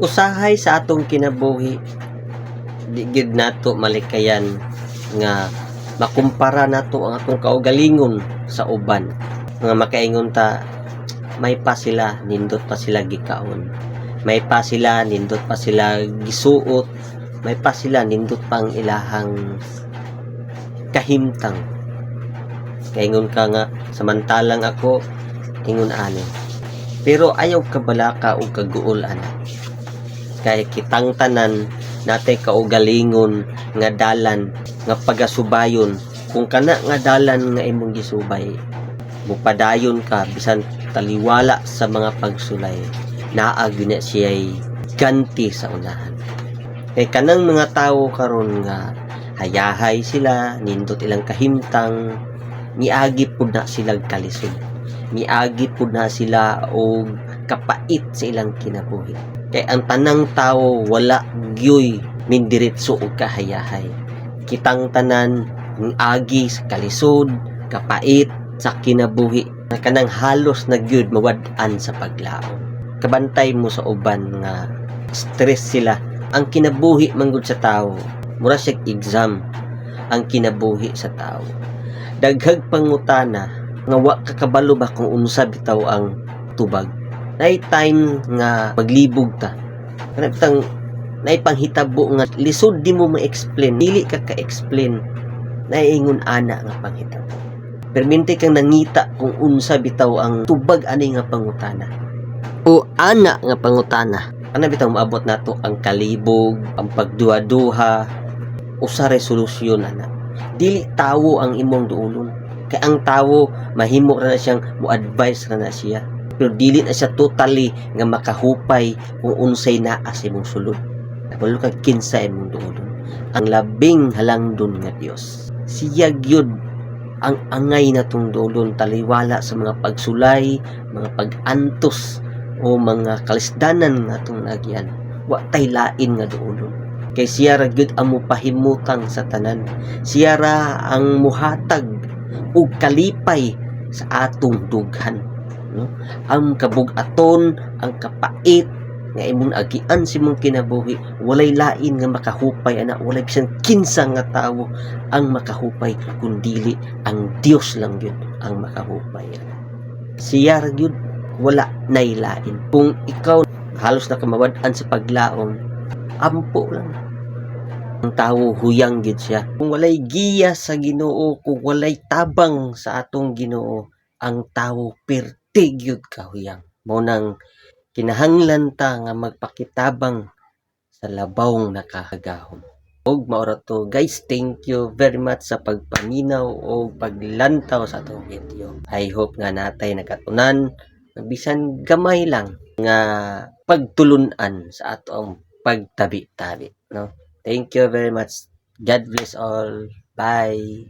Usahay sa atong kinabuhi, di gid nato malikayan nga makumpara nato ang atong kaugalingon sa uban. Nga makaingon ta, may pa sila, nindot pa sila gikaon. May pa sila, nindot pa sila gisuot. May pa sila, nindot pang ilahang kahimtang. Kaingon ka nga, samantalang ako, ingon ani. Pero ayaw kabalaka o kaguol ana. Kay kitang tanan natay kaugalingon nga dalan nga pagasubayon. Kung kana nga dalan nga imong gisubay, mupadayon ka bisan taliwala sa mga pagsulay, naag na siya'y ganti sa unahan. Kay kanang mga tawo karon nga hayahay sila, nindot ilang kahimtang, miagi pud na silang kalisod. Miagi pud na sila og kapait sa ilang kinabuhi. Kay ang tanang tawo wala gyoy mindiretso og kahayahay. Kitang tanan agi sa kalisod, kapait sa kinabuhi. Kanang halos na gyud mawad-an sa paglaom. Kabantay mo sa uban nga stress sila. Ang kinabuhi manggod sa tawo, mura siya exam ang kinabuhi sa tawo. Daghag pangutana nga wa kakabalo ba kung unsa bitaw ang tubag. Nay time nga maglibog ta. Kanang nay panghitabo nga lisod di mo ma-explain, dili ka ka-explain. Naiingon ana nga panghitabo. Permente kang nangita kung unsa bitaw ang tubag ani nga pangutana. O ana nga pangutana. Ana bitaw maabot nato ang kalibog, ang pagduha-duha, usa resolusyon ana. Dili tawo ang imong duolon. Kay ang tawo mahimo ra na siyang mo-advise ra na siya. Pero dili na siya totally nga makahupay kung unsay naa sa imong sulod. Nabalo kag kinsa imong duolon. Ang labing halangdon nga Dios. Siya gyud ang angay natong duolon taliwala sa mga pagsulay, mga pag-antos o mga kalisdanan natong nagyan. Wa tay lain nga duolon. Kay siya ra gyud ang mopahimutang sa tanan. Siya ra ang muhatag og kalipay sa atong dughan, no? Ang kabug-aton, ang kapait nga imong agian sa imong kinabuhi, walay lain nga makahupay ana, walay bisan kinsa nga tawo ang makahupay kundili ang Dios lang gyud ang makahupay ana. Siya ra gyud, wala nay lain. Kung ikaw halos nakamawad-an sa paglaom, ampo lang. Ang tawo huyang gid siya. Kung walay giya sa Ginoo, kung walay tabang sa atong Ginoo, ang tawo perti gyud kahuyang. Mao nang kinahanglan ta nga magpakitabang sa labawng nakahagahom. Og maura to guys, thank you very much sa pagpaminaw o paglantaw sa atong video. I hope nga natay nakatunan bisan gamay lang nga pagtulunan sa atong pagtabi-tabi, no? Thank you very much. God bless all. Bye.